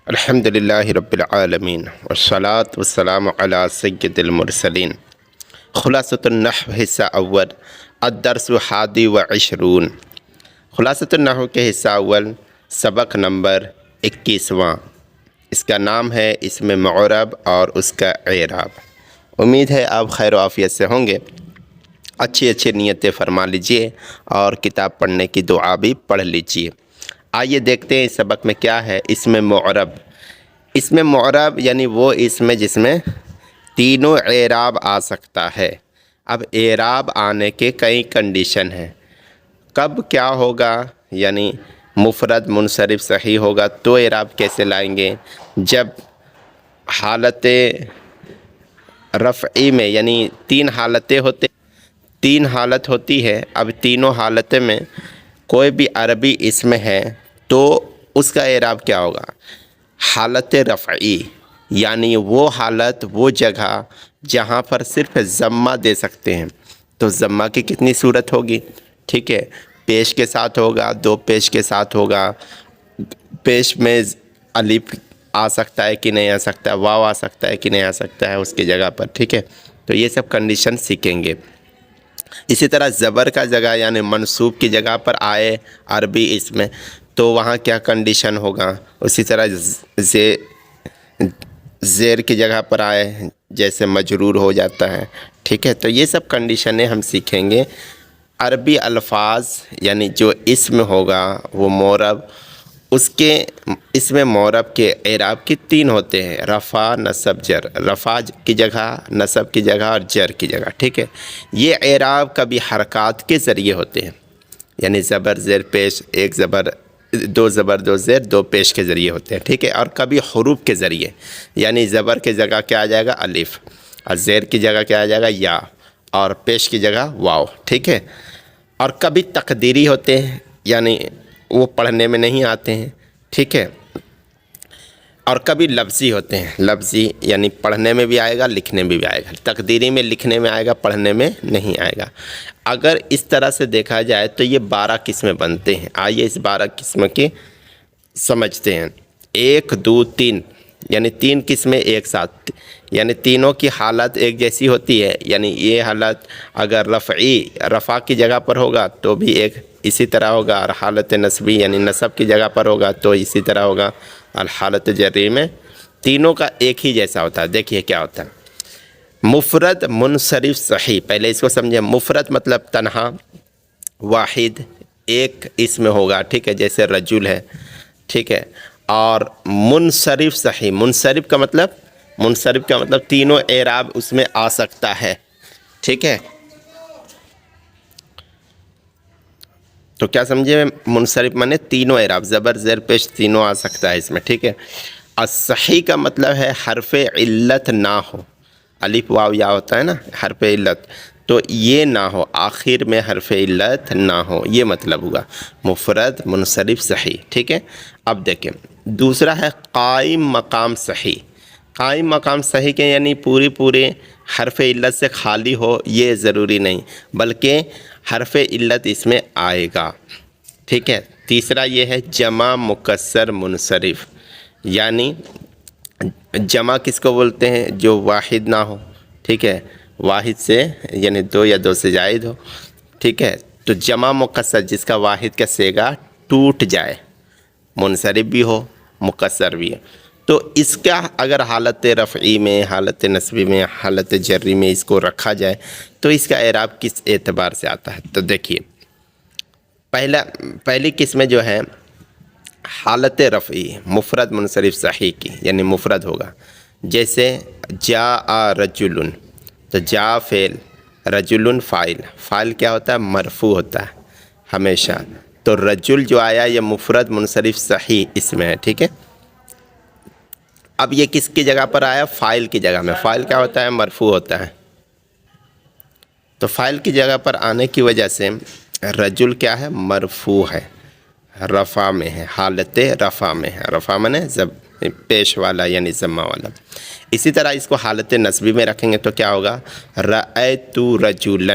الحمدللہ رب العالمین والصلاة والسلام علی سید المرسلین۔ خلاصۃ النحو حصہ اول، الدرس 21۔ خلاصۃ النحو کے حصہ اول سبق نمبر 21واں۔ اس کا نام ہے اسم معرب اور اس کا اعراب۔ امید ہے آپ خیر و عافیت سے ہوں گے۔ اچھی نیتیں فرما لیجئے اور کتاب پڑھنے کی دعا بھی پڑھ لیجئے۔ آئیے دیکھتے ہیں اس سبق میں کیا ہے اسم معرب۔ اسم معرب یعنی وہ اسم جس میں تینوں اعراب آ سکتا ہے۔ اب اعراب آنے کے کئی کنڈیشن ہیں۔ کب کیا ہوگا، یعنی مفرد منصرف صحیح ہوگا تو اعراب کیسے لائیں گے؟ جب حالت رفعی میں، یعنی تین حالت ہوتی ہے۔ اب تینوں حالت میں کوئی بھی عربی اسم ہے تو اس کا اعراب کیا ہوگا؟ حالت رفعی، یعنی وہ حالت، وہ جگہ جہاں پر صرف ضمہ دے سکتے ہیں۔ تو ضمہ کی کتنی صورت ہوگی؟ ٹھیک ہے، پیش کے ساتھ ہوگا، دو پیش کے ساتھ ہوگا، پیش میں الف آ سکتا ہے کہ نہیں آ سکتا ہے، واو آ سکتا ہے کہ نہیں آ سکتا ہے اس کی جگہ پر۔ ٹھیک ہے، تو یہ سب کنڈیشن سیکھیں گے۔ اسی طرح زبر کا جگہ یعنی منصوب کی جگہ پر آئے عربی اسم تو وہاں کیا کنڈیشن ہوگا؟ اسی طرح زیر کی جگہ پر آئے جیسے مجرور ہو جاتا ہے۔ ٹھیک ہے، تو یہ سب کنڈیشنیں ہم سیکھیں گے۔ عربی الفاظ یعنی جو اسم ہوگا وہ معرب، اس کے اسم معرب کے اعراب کی تین ہوتے ہیں: رفع، نصب، جر۔ رفع کی جگہ، نصب کی جگہ اور جر کی جگہ۔ ٹھیک ہے، یہ اعراب کبھی حرکات کے ذریعے ہوتے ہیں، یعنی زبر زیر پیش، ایک زبر دو زبر دو زیر دو پیش کے ذریعے ہوتے ہیں۔ ٹھیک ہے، اور کبھی حروف کے ذریعے، یعنی زبر کی جگہ کیا آ جائے گا؟ الف، اور زیر کی جگہ کیا آ جائے گا؟ یا، اور پیش کی جگہ واو۔ ٹھیک ہے، اور کبھی تقدیری ہوتے ہیں، یعنی وہ پڑھنے میں نہیں آتے ہیں۔ ٹھیک ہے، اور کبھی لفظی ہوتے ہیں۔ لفظی یعنی پڑھنے میں بھی آئے گا، لکھنے میں بھی آئے گا۔ تقدیری میں لکھنے میں آئے گا، پڑھنے میں نہیں آئے گا۔ اگر اس طرح سے دیکھا جائے تو یہ 12 قسمیں بنتے ہیں۔ آئیے اس 12 قسم کی سمجھتے ہیں۔ 1 2 3، یعنی 3 قسمیں ایک ساتھ، یعنی تینوں کی حالت ایک جیسی ہوتی ہے۔ یعنی یہ حالت اگر رفع کی جگہ پر ہوگا تو بھی ایک اسی طرح ہوگا، اور حالت نصبی یعنی نصب کی جگہ پر ہوگا تو اسی طرح ہوگا، اور حالت جری میں تینوں کا ایک ہی جیسا ہوتا ہے۔ دیکھیے کیا ہوتا ہے۔ مفرد منصرف صحیح، پہلے اس کو سمجھیں۔ مفرد مطلب تنہا، واحد، ایک اسم ہوگا۔ ٹھیک ہے، جیسے رجل ہے۔ ٹھیک ہے، اور منصرف صحیح، منصرف کا مطلب تینوں اعراب اس میں آ سکتا ہے۔ ٹھیک ہے، تو کیا سمجھے؟ منصرف مانے تینوں اعراب، زبر زیر پیش تینوں آ سکتا ہے اس میں۔ ٹھیک ہے، الصحیح کا مطلب ہے حرف علت نہ ہو۔ الف واو یا ہوتا ہے نا حرف علت، تو یہ نہ ہو، آخر میں حرف علت نہ ہو، یہ مطلب ہوگا مفرد منصرف صحیح۔ ٹھیک ہے، اب دیکھیں دوسرا ہے قائم مقام صحیح۔ قائم مقام صحیح کے یعنی پورے حرف علت سے خالی ہو، یہ ضروری نہیں، بلکہ حرف علت اس میں آئے گا۔ ٹھیک ہے، تیسرا یہ ہے جمع مکسر منصرف، یعنی جمع کس کو بولتے ہیں؟ جو واحد نہ ہو۔ ٹھیک ہے، واحد سے یعنی 2 یا 2 سے زائد ہو۔ ٹھیک ہے، تو جمع مکسر جس کا واحد کا صیغہ ٹوٹ جائے، منصرف بھی ہو مکسر بھی ہو، تو اس کا اگر حالت رفعی میں، حالت نصبی میں، حالت جری میں اس کو رکھا جائے تو اس کا اعراب کس اعتبار سے آتا ہے؟ تو دیکھیے پہلی قسم جو ہے حالت رفعی مفرد منصرف صحیح کی، یعنی مفرد ہوگا، جیسے جاء رجل، تو جاء فعل، رجل فاعل کیا ہوتا ہے؟ مرفوع ہوتا ہے ہمیشہ۔ تو رجل جو آیا یہ مفرد منصرف صحیح اسم ہے۔ ٹھیک ہے، اب یہ کس کی جگہ پر آیا؟ فاعل کی جگہ میں۔ فاعل کیا ہوتا ہے؟ مرفوع ہوتا ہے۔ تو فاعل کی جگہ پر آنے کی وجہ سے رجل کیا ہے؟ مرفوع ہے، رفع میں ہے، حالت رفع میں ہے۔ رفع میں پیش والا یعنی ضمہ والا۔ اسی طرح اس کو حالت نصبی میں رکھیں گے تو کیا ہوگا؟ رأیت رجلا،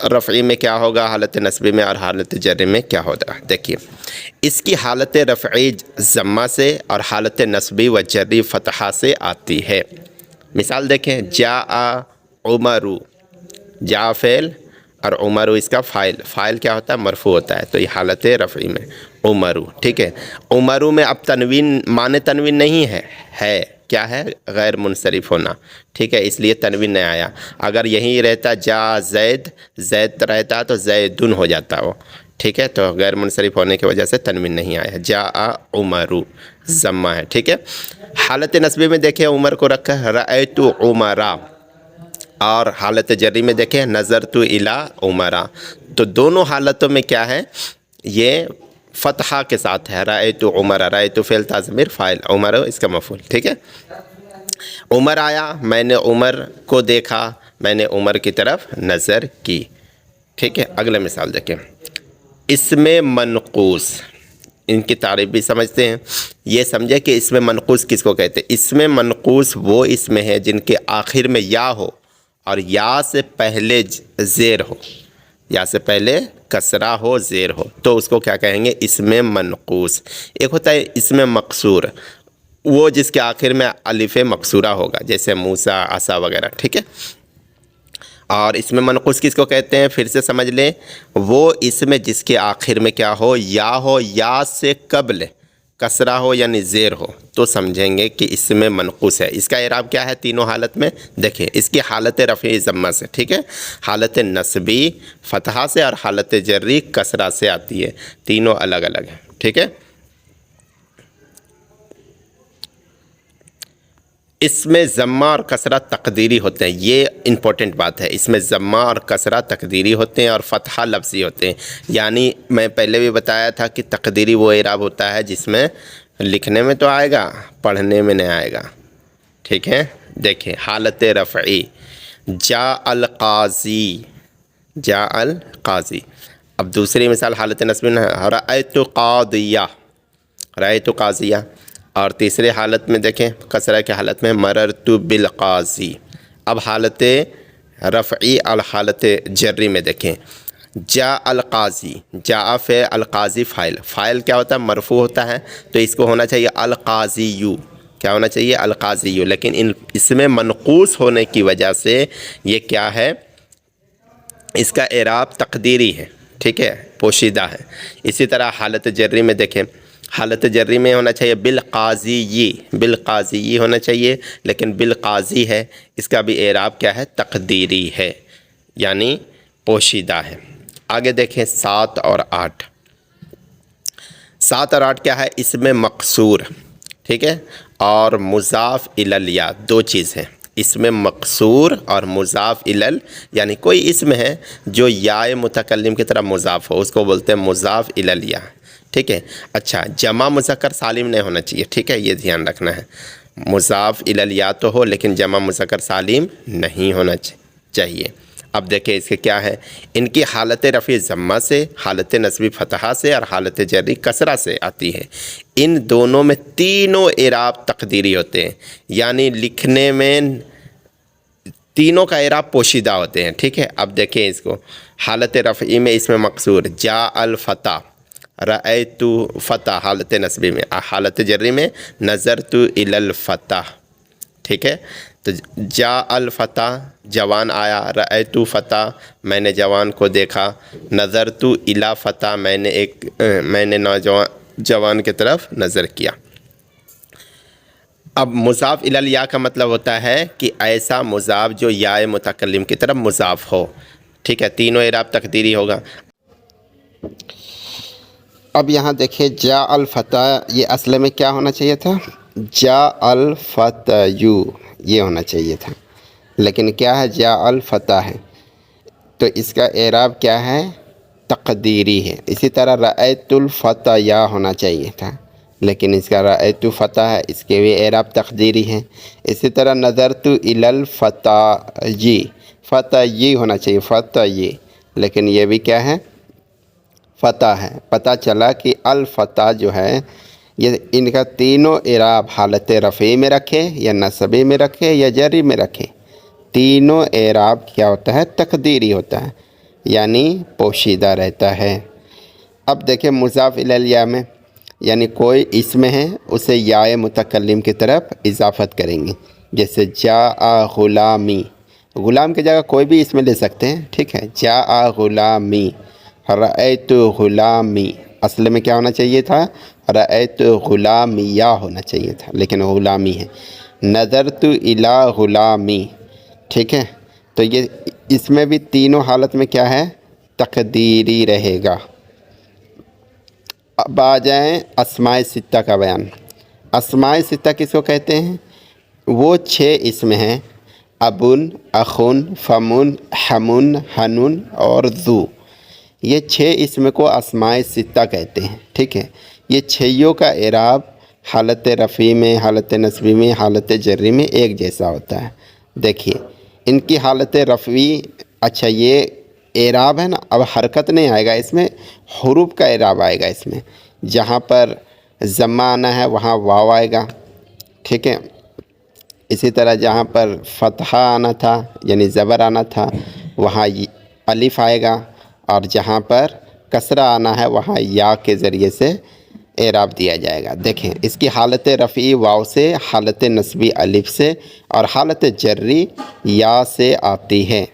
رفعی میں کیا ہوگا، حالت نصبی میں، اور حالت جری میں کیا ہوگا. دیکھیے اس کی حالت رفعی ضمہ سے اور حالت نصبی و جری فتحہ سے آتی ہے. مثال دیکھیں، جاء عمرو، جاء فعل اور عمرو اس کا فاعل کیا ہوتا ہے، مرفوع ہوتا ہے. تو یہ حالت رفعی میں عمرو. ٹھیک ہے، عمرو میں اب تنوین معنی تنوین نہیں ہے کیا ہے، غیر منصرف ہونا. ٹھیک ہے، اس لیے تنوین نہیں آیا. اگر یہیں رہتا جا زید رہتا تو زیدن ہو جاتا وہ. ٹھیک ہے، تو غیر منصرف ہونے کی وجہ سے تنوین نہیں آیا. جا عمرو ضمہ ہے. ٹھیک ہے، حالت نصبی میں دیکھیں عمر کو رکھا ہے رأیت عمرا، اور حالت جری میں دیکھیں نظرت الی عمرا. تو دونوں حالتوں میں کیا ہے، یہ فتحہ کے ساتھ ہے. رأیت عمرا، رأیت فعل تا ضمیر فاعل، عمر اس کا مفعول. ٹھیک ہے، عمر آیا، میں نے عمر کو دیکھا، میں نے عمر کی طرف نظر کی. ٹھیک ہے، اگلا مثال دیکھیں. اسم منقوص، ان کی تعریف بھی سمجھتے ہیں. یہ سمجھے کہ اسم منقوص کس کو کہتے ہیں. اسم منقوص وہ اسم ہے جن کے آخر میں یا ہو اور یا سے پہلے زیر ہو، یا سے پہلے کسرہ ہو، زیر ہو، تو اس کو کیا کہیں گے، اسم منقوص. ایک ہوتا ہے اسم مقصور، وہ جس کے آخر میں الف مقصورہ ہوگا، جیسے موسیٰ، عصا وغیرہ. ٹھیک ہے، اور اسم منقوص کس کو کہتے ہیں، پھر سے سمجھ لیں، وہ اسم جس کے آخر میں کیا ہو، یا سے قبل کسرہ ہو یعنی زیر ہو، تو سمجھیں گے کہ اسم منقوص ہے. اس کا اعراب کیا ہے تینوں حالت میں، دیکھیں اس کی حالت رفعی ضمہ سے، ٹھیک ہے، حالت نصبی فتحہ سے، اور حالت جری کسرہ سے آتی ہے. تینوں الگ الگ ہیں. ٹھیک ہے، اس میں ضمہ اور کسرہ تقدیری ہوتے ہیں. یہ امپورٹنٹ بات ہے. اس میں ضمہ اور کسرہ تقدیری ہوتے ہیں اور فتحہ لفظی ہوتے ہیں. یعنی میں پہلے بھی بتایا تھا کہ تقدیری وہ اعراب ہوتا ہے جس میں لکھنے میں تو آئے گا، پڑھنے میں نہیں آئے گا. ٹھیک ہے، دیکھیں حالت رفعی، جاء القاضی، جاء القاضی. اب دوسری مثال حالت نصبی، رأیت قاضیہ، رأیت قاضیہ. اور تیسرے حالت میں دیکھیں کسرہ کی حالت میں مررت بالقاضی. اب حالت رفعی اور حالت جری میں دیکھیں جاء القاضی، جاء فعل، القاضی فاعل کیا ہوتا ہے، مرفوع ہوتا ہے، تو اس کو ہونا چاہیے القاضیو. کیا ہونا چاہیے، القاضیو. لیکن اس میں منقوص ہونے کی وجہ سے یہ کیا ہے، اس کا اعراب تقدیری ہے. ٹھیک ہے، پوشیدہ ہے. اسی طرح حالت جری میں دیکھیں، حالت جری میں ہونا چاہیے بالقاضی، بالقاضی ہونا چاہیے، لیکن بالقاضی ہے، اس کا بھی اعراب کیا ہے، تقدیری ہے، یعنی پوشیدہ ہے. آگے دیکھیں 7 اور 8. 7 اور 8 کیا ہے، اس میں مقصور. ٹھیک ہے، اور مضاف الی الیاء، دو چیز ہیں. اسم مقصور اور مضاف الی، یعنی کوئی اسم ہے جو یا متکلم کی طرح مضاف ہو، اس کو بولتے ہیں مضاف الی الیاء. ٹھیک ہے، اچھا جمع مذکر سالم نہیں ہونا چاہیے. ٹھیک ہے، یہ دھیان رکھنا ہے. مضاف الی الیاء تو ہو لیکن جمع مذکر سالم نہیں ہونا چاہیے. اب دیکھیں اس کے کیا ہے، ان کی حالت رفع ضمہ سے، حالت نصبی فتحہ سے، اور حالت جری کسرہ سے آتی ہے. ان دونوں میں تینوں اعراب تقدیری ہوتے ہیں، یعنی لکھنے میں تینوں کا اعراب پوشیدہ ہوتے ہیں. ٹھیک ہے، اب دیکھیں اس کو. حالت رفعی میں اس میں مقصور جاء الفتح، رأیت فتح حالت نصبی میں، حالت جری میں نظرت الی الفتح. ٹھیک ہے، تو جاء الفتح جوان آیا، رأیت فتح میں نے جوان کو دیکھا، نظرت الی فتح میں نے جوان کی طرف نظر کیا. اب مضاف الی الیاء کا مطلب ہوتا ہے کہ ایسا مضاف جو یا متکلم کی طرف مضاف ہو. ٹھیک ہے، تینوں اعراب تقدیری ہوگا. اب یہاں دیکھیں جاء الفتح، یہ اصل میں کیا ہونا چاہیے تھا، جاء الفتح یہ ہونا چاہیے تھا، لیکن کیا ہے جاء الفتح ہے، تو اس کا اعراب کیا ہے، تقدیری ہے. اسی طرح رأیت الفتح یا ہونا چاہیے تھا، لیکن اس کا رأیت فتح ہے، اس کے بھی اعراب تقدیری ہیں. اسی طرح نظرت الی الفتح، فتح ہونا چاہیے، فتح، لیکن یہ بھی کیا ہے، فتح ہے. پتہ چلا کہ الفتح جو ہے یہ ان کا تینوں اعراب حالت رفعی میں رکھے یا نصبی میں رکھے یا جری میں رکھے، تینوں اعراب کیا ہوتا ہے، تقدیری ہوتا ہے. یعنی پوشیدہ رہتا ہے۔ اب دیکھیں مضاف الیہ میں یعنی کوئی اسم ہے اسے یائے متکلم کی طرف اضافت کریں گے، جیسے جاء غلامی، غلام کی جگہ کوئی بھی اسم لے سکتے ہیں، ٹھیک ہے، جاء غلامی، رأیت غلامی، اصل میں کیا ہونا چاہیے تھا، رأیت غلامیہ ہونا چاہیے تھا، لیکن غلامی ہے۔ نظرت الی غلامی، ٹھیک ہے، تو یہ اس میں بھی تینوں حالت میں کیا ہے، تقدیری رہے گا۔ اب آ جائیں اسماء ستہ کا بیان۔ اسماء ستہ کس کو کہتے ہیں؟ وہ 6 اسم ہیں، ابن، اخن، فمن، حمن، حنن اور ذو۔ یہ 6 اسم کو اسماء ستہ کہتے ہیں، ٹھیک ہے۔ یہ 6 کا اعراب حالت رفعی میں، حالت نصبی میں، حالت جری میں ایک جیسا ہوتا ہے۔ دیکھیے ان کی حالت رفعی، اچھا یہ اعراب ہے نا، اب حرکت نہیں آئے گا اس میں، حروف کا اعراب آئے گا اس میں۔ جہاں پر ضمہ آنا ہے وہاں واو آئے گا، ٹھیک ہے۔ اسی طرح جہاں پر فتحہ آنا تھا یعنی زبر آنا تھا وہاں الف آئے گا، اور جہاں پر کسرہ آنا ہے وہاں یا کے ذریعے سے اعراب دیا جائے گا۔ دیکھیں اس کی حالت رفعی واو سے، حالت نصبی الف سے، اور حالت جری یا سے آتی ہے۔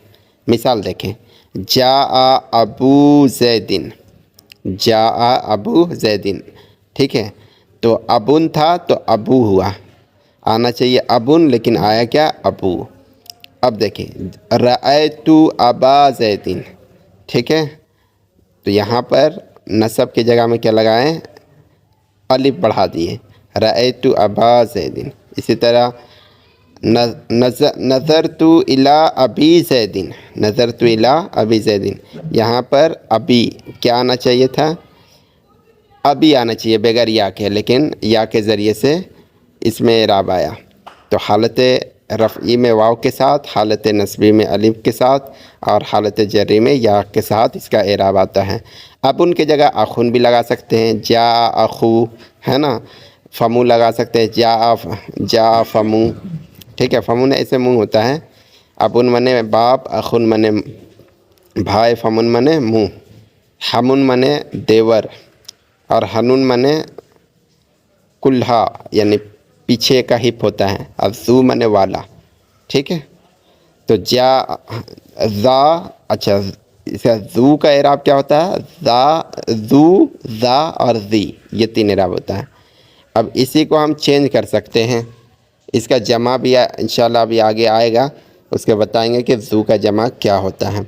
مثال دیکھیں، جاء ابو زیدن، جاء ابو زیدن، ٹھیک ہے، تو ابن تھا تو ابو ہوا، آنا چاہیے ابن لیکن آیا کیا، ابو۔ اب دیکھیں رأیت ابا زیدن، ٹھیک ہے، تو یہاں پر نصب کی جگہ میں کیا لگائیں، الف بڑھا دیے، رأیت ابا زیدن۔ اسی طرح نظرت الی ابی زیدن، نظرت الی ابی زیدن، یہاں پر ابی کیا آنا چاہیے تھا، ابی آنا چاہیے بغیر یا کے، لیکن یا کے ذریعے سے اس میں اعراب آیا۔ تو حالت رفعی میں واو کے ساتھ، حالت نصبی میں الف کے ساتھ، اور حالت جری میں یا کے ساتھ اس کا اعراب آتا ہے۔ اب ان کی جگہ اخن بھی لگا سکتے ہیں، جا اخو ہے نا، فمو لگا سکتے ہیں، جا فمو، ٹھیک ہے، فمون ایسے منہ ہوتا ہے، ابن منے باپ، اخن منے بھائی، فمن منے منہ، حمن منے دیور، اور حنون منے کلہا یعنی پیچھے کا ہپ ہوتا ہے، اب ذو منے والا، ٹھیک ہے۔ تو جا ذا، اچھا اس کا ذو کا اعراب کیا ہوتا ہے، ذا، ذو، ذا اور ذی، یہ 3 اعراب ہوتا ہے۔ اب اسی کو ہم چینج کر سکتے ہیں، اس کا جمع بھی انشاءاللہ ابھی آگے آئے گا، اس کے بتائیں گے کہ ذو کا جمع کیا ہوتا ہے۔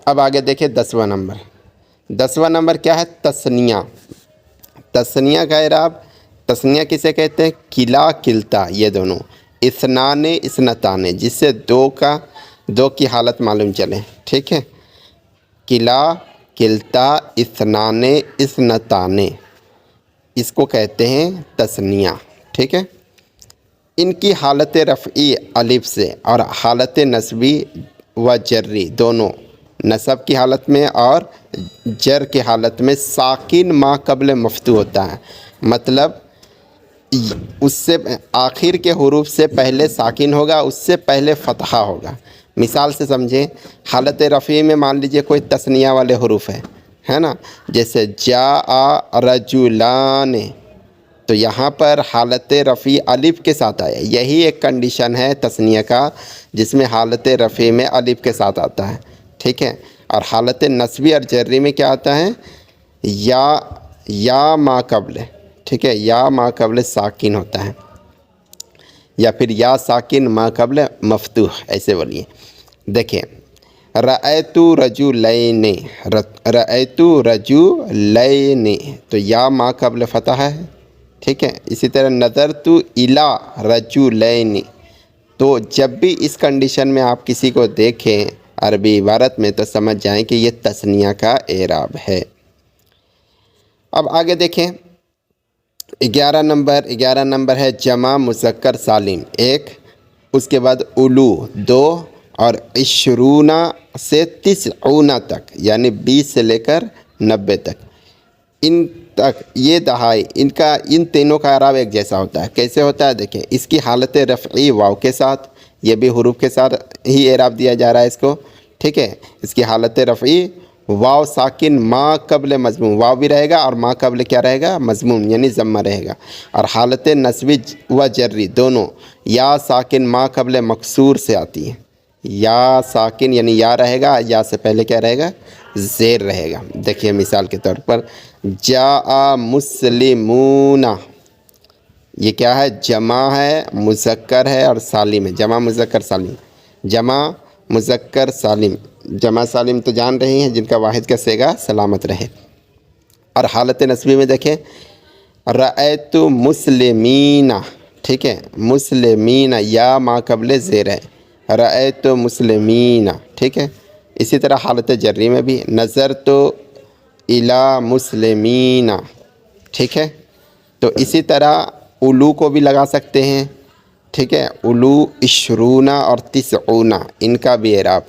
اب آگے دیکھیں 10واں نمبر، 10واں نمبر کیا ہے، تثنیہ۔ تثنیہ کا اعراب، تثنیہ کسے کہتے ہیں، کلا، کلتا، یہ دونوں، اثنان، اثنتان، جس سے دو کی حالت معلوم چلے، ٹھیک ہے، کلا، کلتا، اثنان، اثنتان، اس کو کہتے ہیں تثنیہ، ٹھیک ہے۔ ان کی حالت رفعی الف سے اور حالت نصبی و جری دونوں، نصب کی حالت میں اور جر کی حالت میں ساکن ما قبل مفتوح ہوتا ہے، مطلب اس سے آخر کے حروف سے پہلے ساکن ہوگا، اس سے پہلے فتحہ ہوگا۔ مثال سے سمجھیں، حالت رفعی میں مان لیجئے کوئی تثنیہ والے حروف ہے نا، جیسے جاء رجلان، تو یہاں پر حالت رفعی الف کے ساتھ آیا، یہی ایک کنڈیشن ہے تثنیہ کا جس میں حالت رفعی میں الف کے ساتھ آتا ہے، ٹھیک ہے۔ اور حالت نصبی اور جری میں کیا آتا ہے، یا ما قبل، ٹھیک ہے، یا ما قبل ساکن ہوتا ہے، یا پھر یا ساکن ما قبل مفتوح، ایسے بولیے۔ دیکھیں رأیت رجلین، رأیت رجلین، تو یا ما قبل فتح ہے، ٹھیک ہے۔ اسی طرح نظرت الی رجلین، تو جب بھی اس کنڈیشن میں آپ کسی کو دیکھیں عربی عبارت میں تو سمجھ جائیں کہ یہ تثنیہ کا اعراب ہے۔ اب آگے دیکھیں 11 نمبر ہے جمع مذکر سالم 1، اس کے بعد اولو 2، اور 20 سے 90 تک یعنی 20 سے لے کر 90 تک، ان تک یہ دہائی، ان تینوں کا اعراب ایک جیسا ہوتا ہے۔ کیسے ہوتا ہے دیکھیں، اس کی حالت رفعی واو کے ساتھ، یہ بھی حروف کے ساتھ ہی اعراب دیا جا رہا ہے اس کو، ٹھیک ہے. اس کی حالت رفعی واو ساکن ما قبل مضموم، واو بھی رہے گا اور ما قبل کیا رہے گا؟ مضموم یعنی ضمہ رہے گا. اور حالت نصبی و جری دونوں یا ساکن ما قبل مکسور سے آتی ہے. یا ساکن یعنی یا رہے گا، یا سے پہلے کیا رہے گا؟ زیر رہے گا. دیکھیے مثال کے طور پر جاء مسلمون، یہ کیا ہے؟ جمع ہے، مذکر ہے اور سالم ہے. جمع مذکر سالم، جمع مذکر سالم. جمع سالم تو جان رہے ہیں جن کا واحد کا صیغہ سلامت رہے. اور حالت نصبی میں دیکھیں رأیت مسلمین، ٹھیک ہے. مسلمین یا ما قبل زیر ہے، رأیت مسلمین، ٹھیک ہے. اسی طرح حالت جری میں بھی نظرت الی مسلمین، ٹھیک ہے. تو اسی طرح الو کو بھی لگا سکتے ہیں، ٹھیک ہے. الو عشرون اور تسعون ان کا بھی اعراب،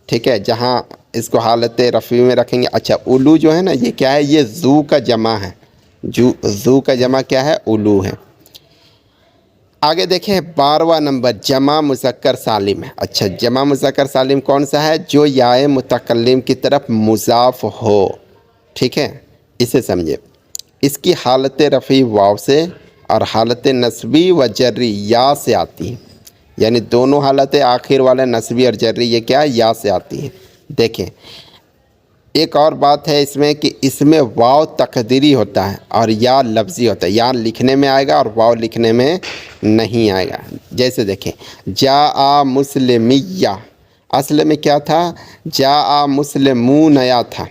ٹھیک ہے. جہاں اس کو حالت رفعی میں رکھیں گے. اچھا الو جو ہے نا یہ کیا ہے؟ یہ ذو کا جمع ہے. ذو کا جمع کیا ہے؟ الو ہے. آگے دیکھیں 12واں نمبر جمع مذکر سالم ہے. اچھا جمع مذکر سالم کون سا ہے؟ جو یائے متکلم کی طرف مضاف ہو، ٹھیک ہے. اسے سمجھے. اس کی حالت رفعی واو سے اور حالت نصبی و جری یا سے آتی ہے. یعنی دونوں حالتیں آخر والے نصبی اور جری یہ کیا یا سے آتی ہیں. دیکھیں ایک اور بات ہے اس میں کہ اس میں واو تقدیری ہوتا ہے اور یا لفظی ہوتا ہے. یا لکھنے میں آئے گا اور واو لکھنے میں نہیں آئے گا. جیسے دیکھیں جاء مسلمیہ، اصل میں کیا تھا؟ جاء مسلمون نیا تھا.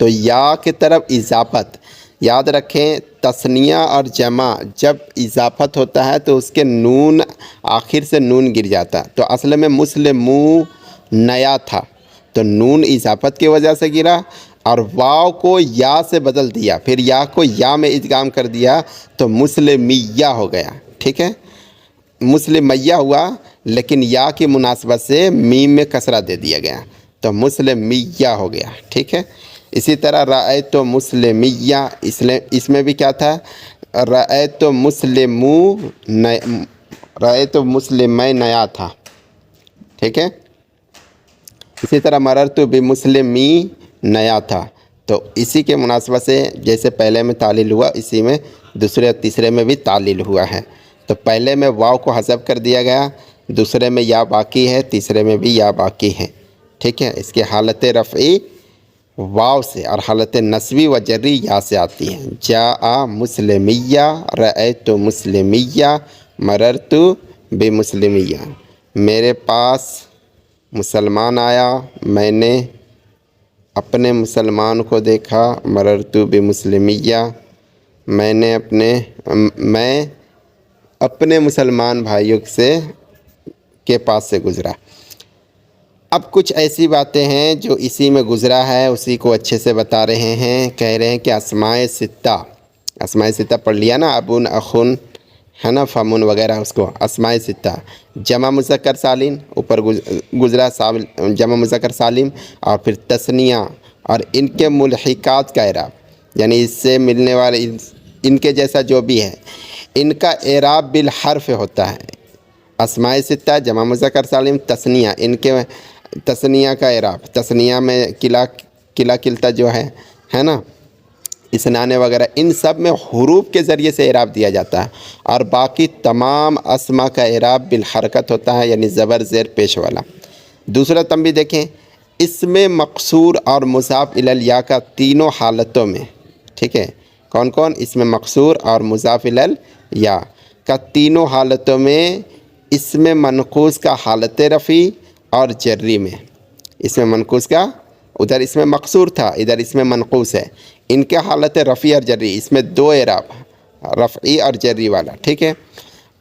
تو یا کی طرف اضافت، یاد رکھیں تثنیہ اور جمع جب اضافت ہوتا ہے تو اس کے نون آخر سے نون گر جاتا ہے. تو اصل میں مسلمون نیا تھا تو نون اضافت کی وجہ سے گرا اور واو کو یا سے بدل دیا، پھر یا کو یا میں ادغام کر دیا تو مسلمیہ ہو گیا، ٹھیک ہے. مسلمیہ ہوا لیکن یا کی مناسبت سے میم میں کسرہ دے دیا گیا تو مسلمیہ ہو گیا، ٹھیک ہے. اسی طرح رأیت مسلمیہ، اس میں بھی کیا تھا؟ رأیت مسلمین نیا تھا، ٹھیک ہے. اسی طرح مررت بمسلمی نیا تھا. تو اسی کے مناسبت سے جیسے پہلے میں تعلیل ہوا اسی میں دوسرے اور تیسرے میں بھی تعلیل ہوا ہے. تو پہلے میں واو کو حذف کر دیا گیا، دوسرے میں یا باقی ہے، تیسرے میں بھی یا باقی ہے، ٹھیک ہے. اس کی حالت رفعی واو سے اور حالت نصبی و جری یا سے آتی ہے. جاء مسلمیہ، رأیت مسلمیہ، مررت بمسلمیہ. میرے پاس مسلمان آیا، میں نے اپنے مسلمان کو دیکھا. مررت بمسلمیہ، میں اپنے مسلمان بھائیوں کے پاس سے گزرا. اب کچھ ایسی باتیں ہیں جو اسی میں گزرا ہے اسی کو اچھے سے بتا رہے ہیں. کہہ رہے ہیں کہ اسماء ستہ پڑھ لیا نا، ابن اخن ہے نا، فمن وغیرہ، اس کو اسماء ستہ. جمع مذکر سالم اوپر گزرا، جمع مذکر سالم اور پھر تثنیہ اور ان کے ملحقات کا اعراب، یعنی اس سے ملنے والے ان کے جیسا جو بھی ہے ان کا اعراب بالحرف ہوتا ہے. اسماء ستہ جمع مذکر سالم تثنیہ، ان کے تثنیہ کا اعراب، تثنیہ میں کلا کلتا جو ہے نا، اسنانے وغیرہ، ان سب میں حروف کے ذریعے سے اعراب دیا جاتا ہے. اور باقی تمام اسماء کا اعراب بالحرکت ہوتا ہے، یعنی زبر زیر پیش والا. دوسرا تنبیہ دیکھیں، اسم مقصور اور مضاف الی الیا کا تینوں حالتوں میں، ٹھیک ہے. کون کون؟ اسم مقصور اور مضاف الی الیا کا تینوں حالتوں میں اسم منقوص کا حالت رفعی اور جری میں. اسم منقوص کا ادھر اسم مقصور تھا، ادھر اسم منقوص ہے. ان کے حالت رفعی اور جری، اس میں دو اعراب، رفعی اور جری والا، ٹھیک ہے.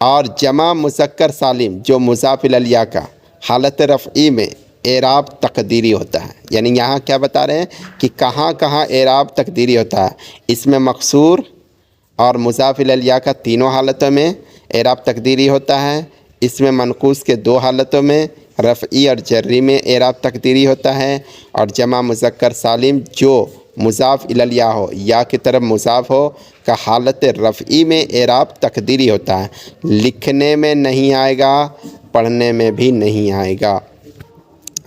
اور جمع مذکر سالم جو مضاف الی الیا کا حالت رفعی میں اعراب تقدیری ہوتا ہے. یعنی یہاں کیا بتا رہے ہیں کہ کہاں کہاں اعراب تقدیری ہوتا ہے. اسم مقصور اور مضاف الی الیا کا تینوں حالتوں میں اعراب تقدیری ہوتا ہے. اسم منقوص کے دو حالتوں میں رفعی اور جری میں اعراب تقدیری ہوتا ہے. اور جمع مذکر سالم جو مضاف الی الیا ہو یا کی طرف مضاف ہو کا حالت رفعی میں اعراب تقدیری ہوتا ہے. لکھنے میں نہیں آئے گا، پڑھنے میں بھی نہیں آئے گا.